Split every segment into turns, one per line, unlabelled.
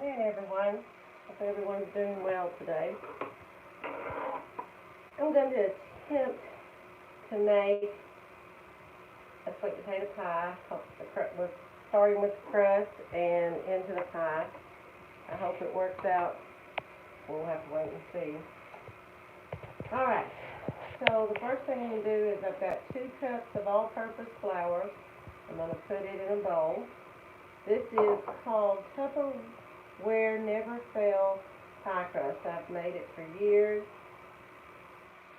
Good everyone. Hope everyone's doing well today. I'm going to attempt to make a sweet potato pie. We're starting with the crust and into the pie. I hope it works out. We'll have to wait and see. Alright, so the first thing I'm going to do is I've got 2 cups of all-purpose flour. I'm going to put it in a bowl. This is called Tupperware Never Fail pie crust. I've made it for years,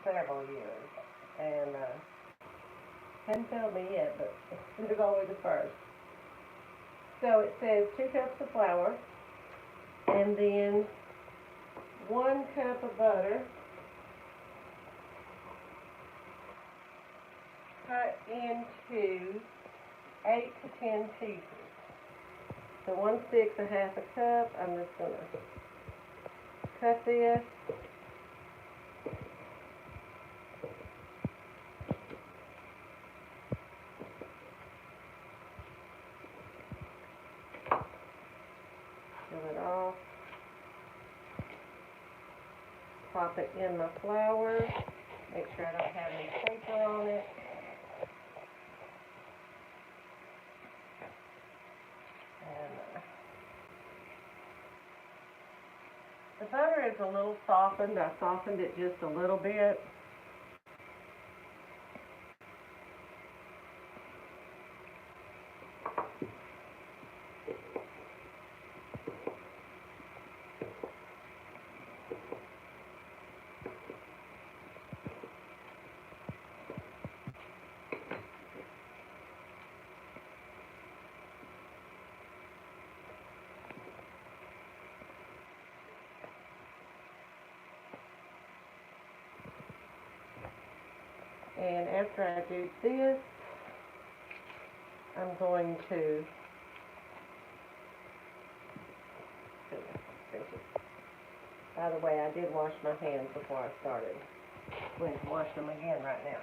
several years, and hasn't failed me yet, but it's always a first. So it says 2 cups of flour, and then 1 cup of butter, cut into 8 to 10 pieces. So 1/6 a half a cup. I'm just going to cut this. Peel it off. Pop it in my flour. Make sure I don't have any paper on it. The butter is a little softened. I softened it just a little bit. And after I do this, I'm going to finish it. By the way, I did wash my hands before I started. I'm going to wash them again right now.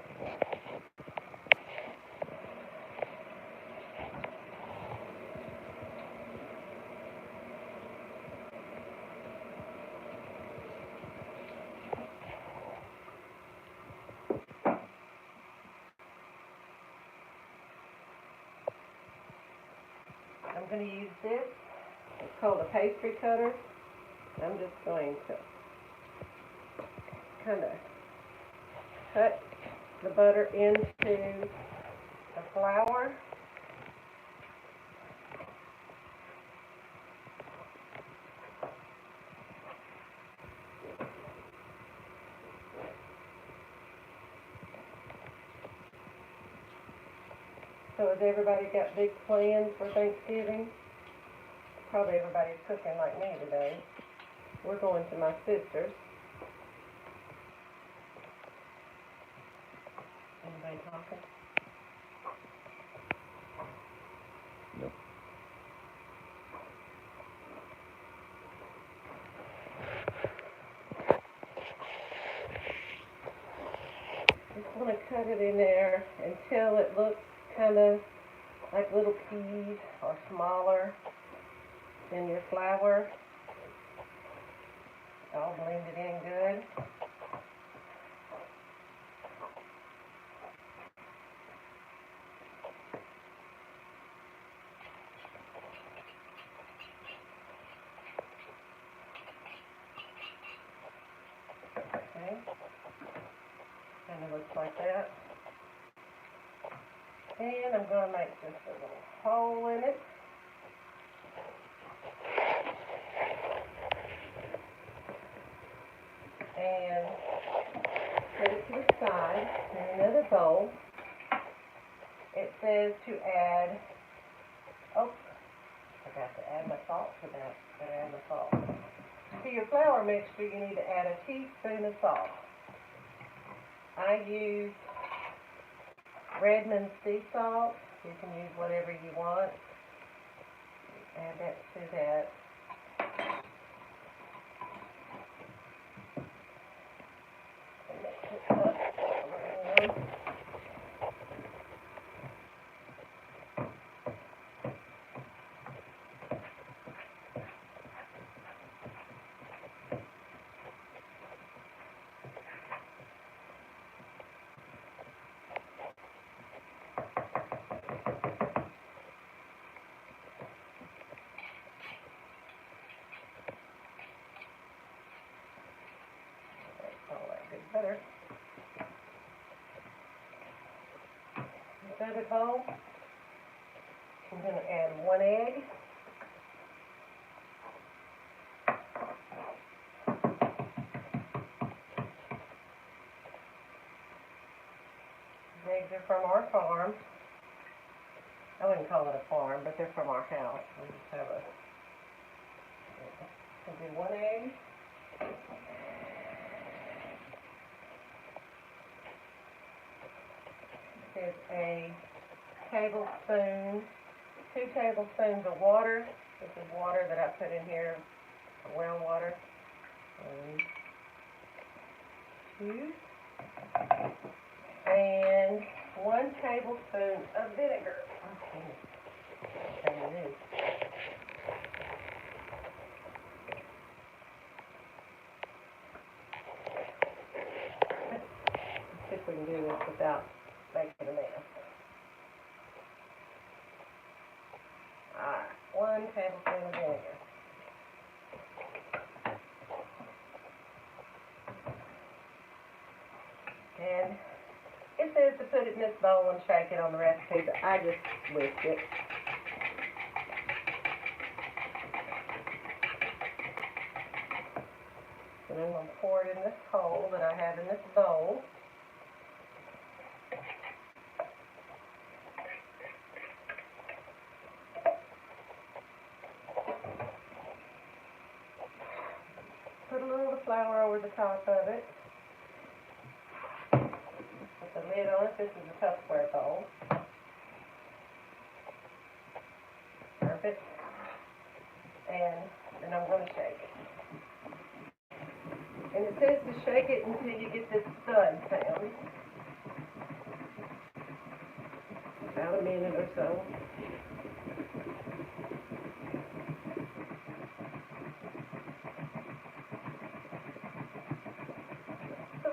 I'm going to use this. It's called a pastry cutter. I'm just going to kind of cut the butter into the flour. So has everybody got big plans for Thanksgiving? Probably everybody's cooking like me today. We're going to my sister's. Anybody talking?
Nope.
Just want to cut it in there until it looks kind of like little peas or smaller than your flour. All blended in good. Okay. Kind of looks like that. And I'm going to make just a little hole in it. And put it to the side in another bowl. It says to add, oh, I forgot to add my salt to that. Gotta add my salt. To your flour mixture, you need to add a teaspoon of salt. I use Redmond sea salt. You can use whatever you want. Add that to that. And mix it up around. together. Another bowl. I'm going to add 1 egg. Eggs are from our farm. I wouldn't call it a farm, but they're from our house. We just have a, I'll do 1 egg. Here's a tablespoon, 2 tablespoons of water. This is water that I put in here, well water. 1, 2. And 1 tablespoon of vinegar. Okay. Let's see if we can do this without making a mess. Alright, 1 tablespoon of vinegar. And it says to put it in this bowl and shake it on the recipe, but I just whisked it. And then I'm going to pour it in this hole that I have in this bowl. Put a little of the flour over the top of it. Put the lid on it. This is a Tupperware bowl. Perfect. And then I'm going to shake it. And it says to shake it until you get this thud sound. About a minute or so.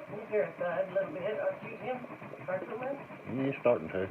You hear a thud a little bit, aren't you, Jim?
You're starting to.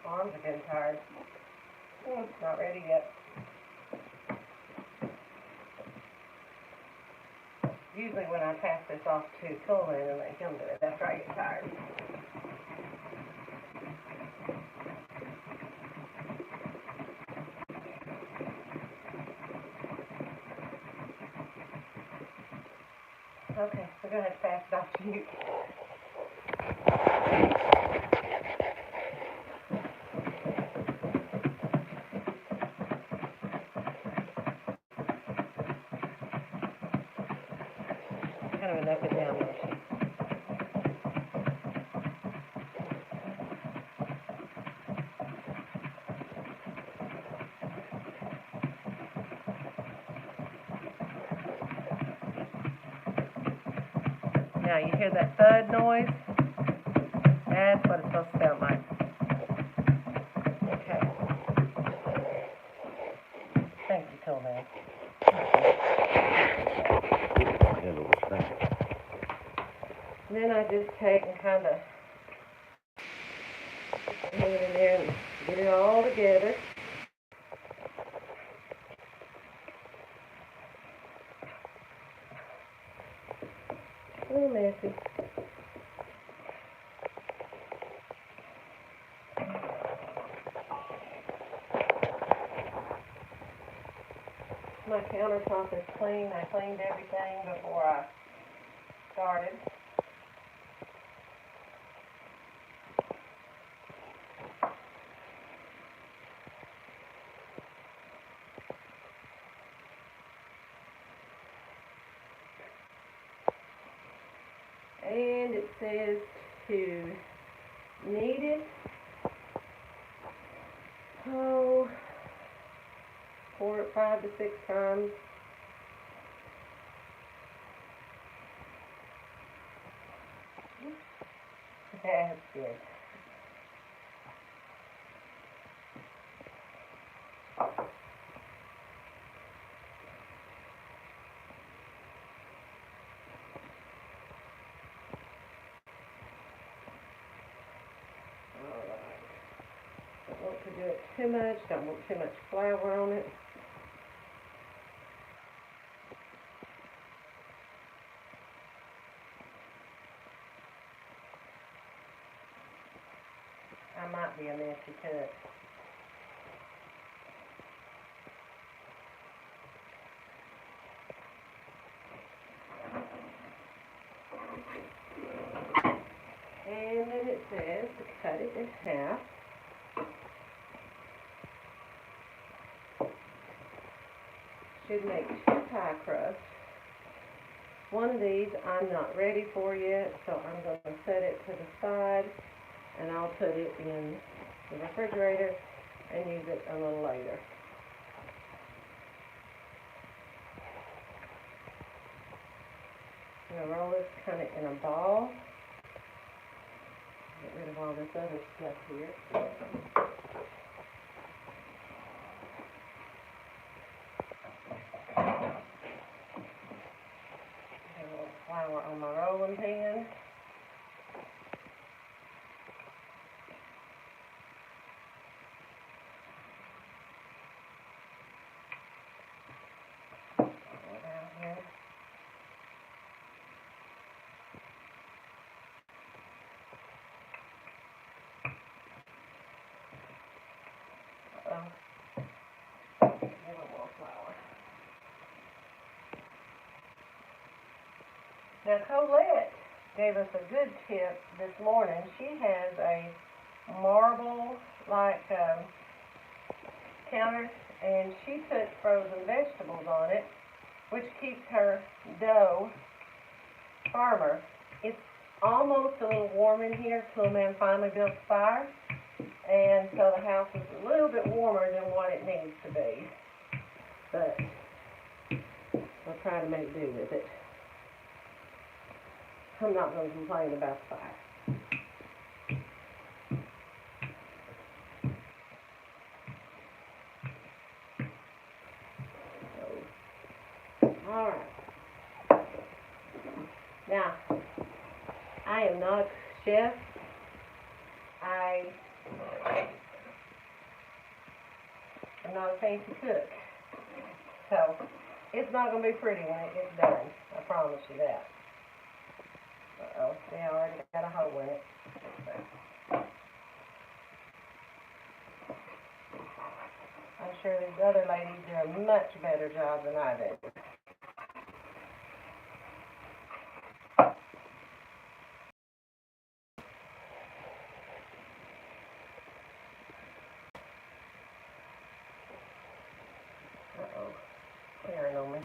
Arms are getting tired. Not ready yet. Usually when I pass this off to Coleman and let him do it after I get tired. Okay, we're going to have to pass it off to you. Kind of enough it down there. Now you hear that thud noise? That's what it's supposed to sound like. Okay. Thank you, Coleman. And then I just take and kind of put it in there and get it all together. A little messy. My countertop is clean. I cleaned everything before I started. And it says to knead it, 5 to 6 times. That's good. Don't want to do it too much, don't want too much flour on it. I might be a messy cook. And then it says to cut it in half. Should make 2 pie crusts. One of these I'm not ready for yet, so I'm going to set it to the side, and I'll put it in the refrigerator and use it a little later. I'm going to roll this kind of in a ball. Get rid of all this other stuff here. A little flour on my rolling pin. A little more flour. Now Colette gave us a good tip this morning. She has a marble like counter, and she puts frozen vegetables on it, which keeps her dough firmer. It's almost a little warm in here. Cool Man finally built a fire, and so the house is a little bit warmer than what it needs to be. But we'll try to make do with it. I'm not going to complain about the fire. All right. Now, I am not a chef. I'm not a fancy cook. So, it's not going to be pretty when it gets done. I promise you that. Uh-oh, see, I already got a hole in it. I'm sure these other ladies do a much better job than I do. Uh-oh, clearing on me.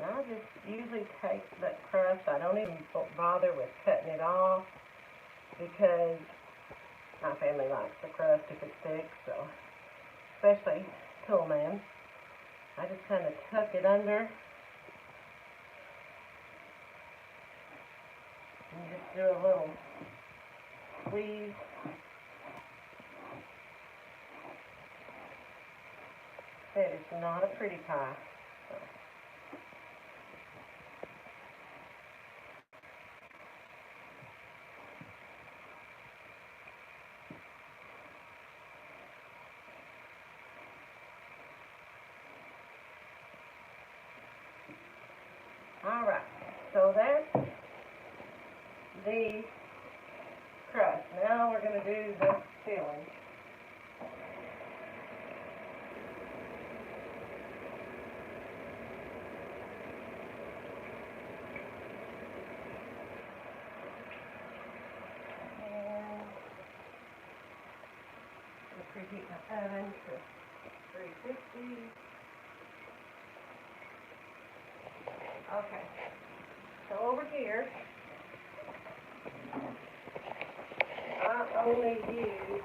I just usually take that crust. I don't even bother with cutting it off because my family likes the crust if it sticks, so especially Cool Man. I just kind of tuck it under and just do a little squeeze. That is not a pretty pie. So. Alright, so that's the crust. Now we're going to do the filling. And we'll preheat my oven to 350. Okay, so over here, only use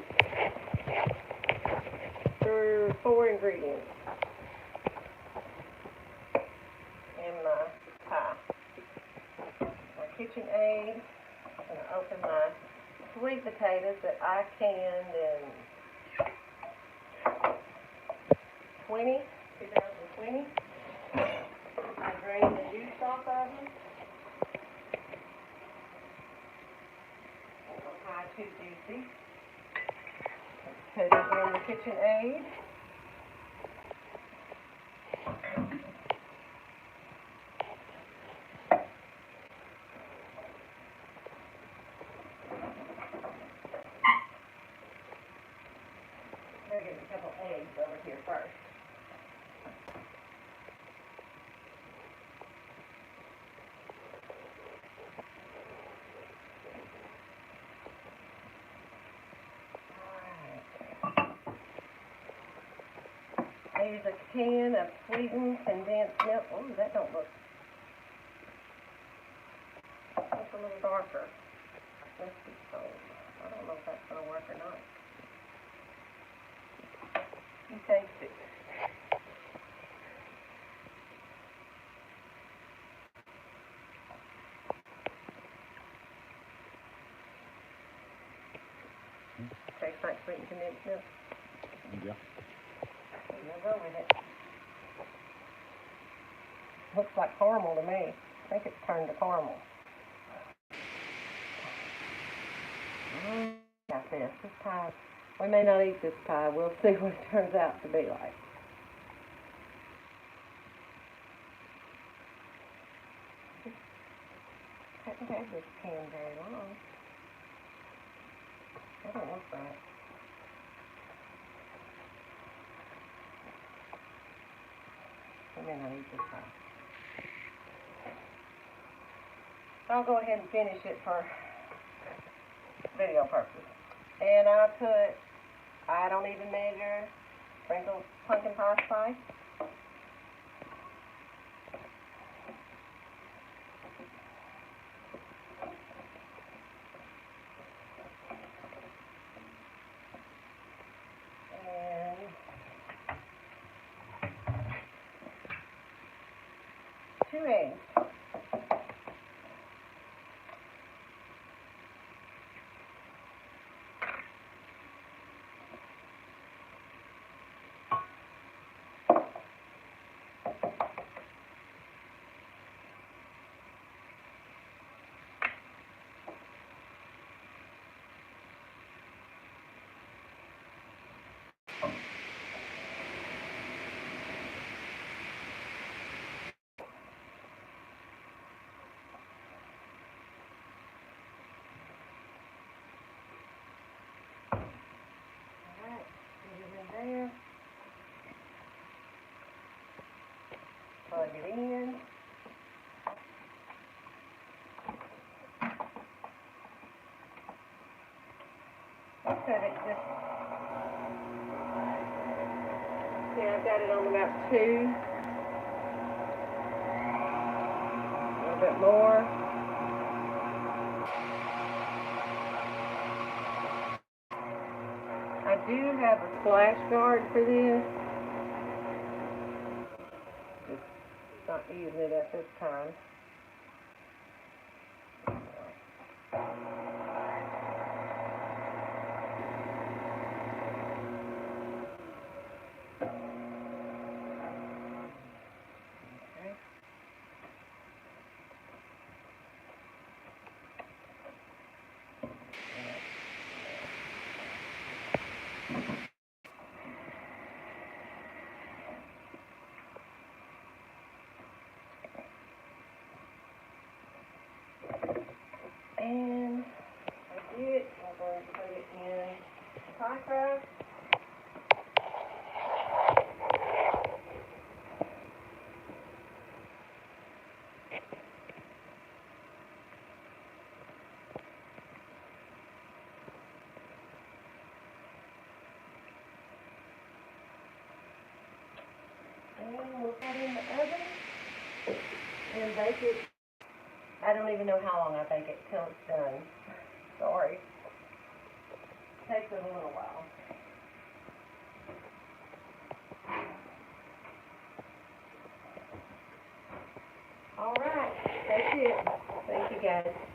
4 ingredients in my pie. My KitchenAid. I'm going to open my sweet potatoes that I canned in 2020. I drained the juice off of them. Pie too juicy. Put it in the KitchenAid. I'll get a couple eggs over here first. I use a can of sweetened condensed milk. Oh, that don't look. That's a little darker. Let's be cold. I don't know if that's going to work or not. You taste it. Tastes like sweetened condensed milk.
Yeah.
I'll go with it. Looks like caramel to me. I think it's turned to caramel. Got this. This pie. We may not eat this pie. We'll see what it turns out to be like. Haven't had this can very long. That don't look right. We may not eat this pie. I'll go ahead and finish it for video purposes. And I don't even measure, sprinkle pumpkin pie spice. And 2 eggs. There. Plug it in. Let's set it just. See, I've got it on about 2. A little bit more. I do have a splash guard for this. Just not using it at this time. And that's it. I'm going to put it in pie crust. And we'll put it in the oven and bake it. I don't even know how long I bake it till it's done. Sorry. takes it a little while. All right, that's it. Thank you, guys.